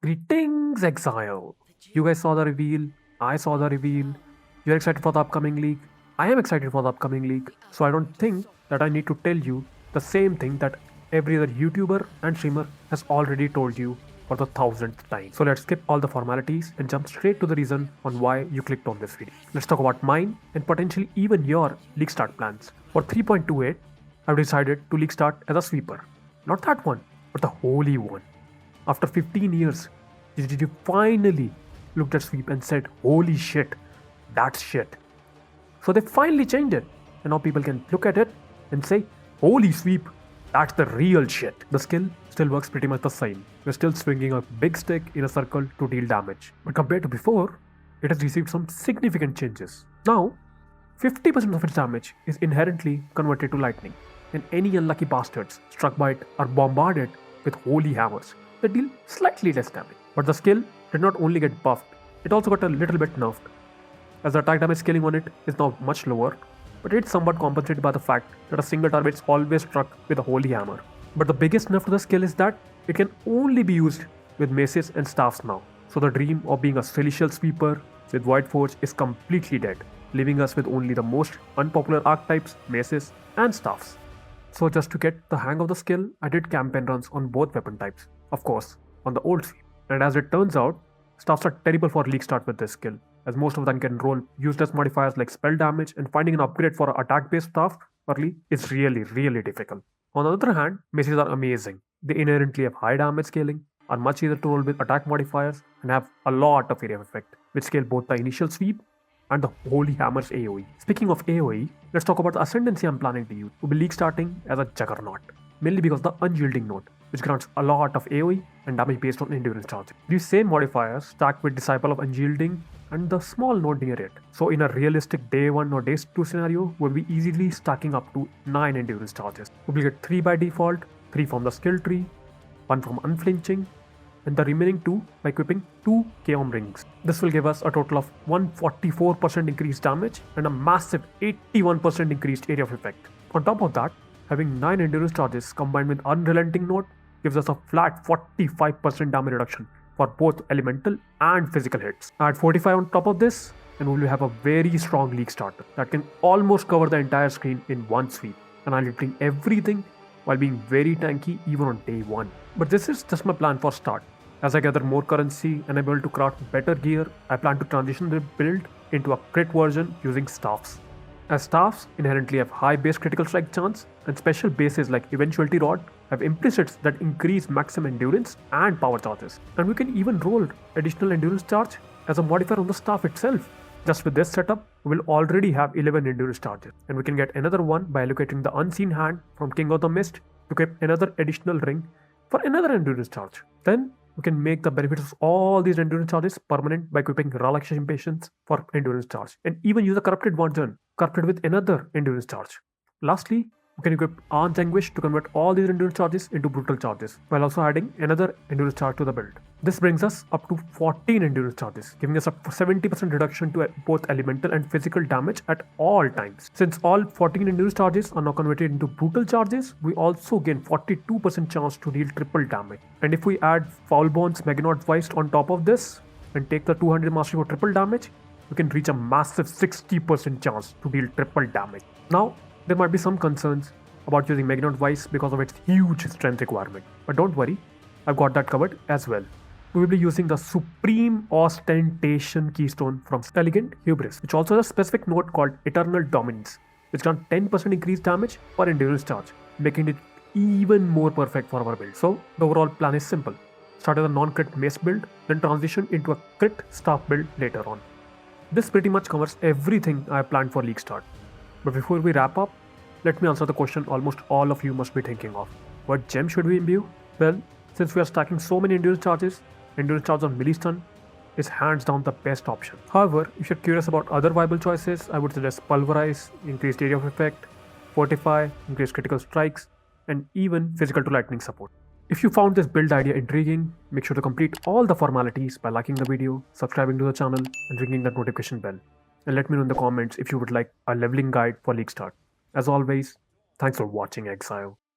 Greetings, Exile. You guys saw the reveal. I saw the reveal. You're excited for the upcoming league. I am excited for the upcoming league. So I don't think that I need to tell you the same thing that every other YouTuber and streamer has already told you for the thousandth time. So let's skip all the formalities and jump straight to the reason on why you clicked on this video. Let's talk about mine and potentially even your league start plans. For 3.28, I've decided to league start as a sweeper. Not that one, but the holy one. After 15 years, did you finally looked at Sweep and said, holy shit, that's shit. So they finally changed it. And now people can look at it and say, holy Sweep, that's the real shit. The skill still works pretty much the same. We're still swinging a big stick in a circle to deal damage. But compared to before, it has received some significant changes. Now, 50% of its damage is inherently converted to lightning, and any unlucky bastards struck by it are bombarded with holy hammers that deal slightly less damage. But the skill did not only get buffed, it also got a little bit nerfed, as the attack damage scaling on it is now much lower, but it's somewhat compensated by the fact that a single target is always struck with a holy hammer. But the biggest nerf to the skill is that it can only be used with maces and staffs now. So the dream of being a celestial sweeper with Void Forge is completely dead, leaving us with only the most unpopular archetypes, maces, and staffs. So just to get the hang of the skill, I did campaign runs on both weapon types, of course, on the old Sweep. And as it turns out, staffs are terrible for league start with this skill, as most of them can roll useless modifiers like spell damage, and finding an upgrade for an attack-based staff early is really difficult. On the other hand, maces are amazing. They inherently have high damage scaling, are much easier to roll with attack modifiers, and have a lot of area of effect, which scale both the initial sweep and the Holy Hammer's AOE. Speaking of AOE, let's talk about the Ascendancy I'm planning to use. We'll be league starting as a Juggernaut, mainly because the Unyielding node, which grants a lot of AOE and damage based on endurance charge. These same modifiers stack with Disciple of Unyielding and the small node near it. So in a realistic day 1 or day 2 scenario, we'll be easily stacking up to 9 endurance charges. We'll get 3 by default, 3 from the skill tree, 1 from Unflinching, and the remaining 2 by equipping 2 Chaos Rings. This will give us a total of 144% increased damage and a massive 81% increased area of effect. On top of that, having 9 endurance charges combined with Unrelenting node gives us a flat 45% damage reduction for both elemental and physical hits. Add 45 on top of this, and we will have a very strong league starter that can almost cover the entire screen in one sweep, and I'll be doing everything while being very tanky even on day 1. But this is just my plan for start. As I gather more currency and I'm able to craft better gear, I plan to transition the build into a crit version using staffs. As staffs inherently have high base critical strike chance, and special bases like Eventuality Rod have implicits that increase maximum endurance and power charges. And we can even roll additional endurance charge as a modifier on the staff itself. Just with this setup, we will already have 11 endurance charges, and we can get another one by allocating the Unseen Hand from King of the Mist to equip another additional ring for another endurance charge. Then we can make the benefits of all these endurance charges permanent by equipping Relaxation Patience for endurance charge, and even use a Corrupted version, corrupted with another endurance charge. Lastly, we can equip Arm's Anguish to convert all these endurance charges into brutal charges, while also adding another endurance charge to the build. This brings us up to 14 endurance charges, giving us a 70% reduction to both elemental and physical damage at all times. Since all 14 endurance charges are now converted into brutal charges, we also gain 42% chance to deal triple damage. And if we add Foulborn's Magnaut Vice on top of this, and take the 200 mastery for triple damage, we can reach a massive 60% chance to deal triple damage. Now, there might be some concerns about using Magnaut Vice because of its huge strength requirement, but don't worry, I've got that covered as well. We will be using the Supreme Ostentation Keystone from Elegant Hubris, which also has a specific node called Eternal Dominance, which grants 10% increased damage per endurance charge, making it even more perfect for our build. So the overall plan is simple. Start as a non-crit mace build, then transition into a crit staff build later on. This pretty much covers everything I have planned for league start. But before we wrap up, let me answer the question almost all of you must be thinking of. What gem should we imbue? Well, since we are stacking so many endurance charges on melee stun is hands down the best option. However, if you're curious about other viable choices, I would suggest Pulverize, increased area of effect, Fortify, increased critical strikes, and even physical to lightning support. If you found this build idea intriguing, make sure to complete all the formalities by liking the video, subscribing to the channel, and ringing that notification bell. And let me know in the comments if you would like a leveling guide for league start. As always, thanks for watching, Exile.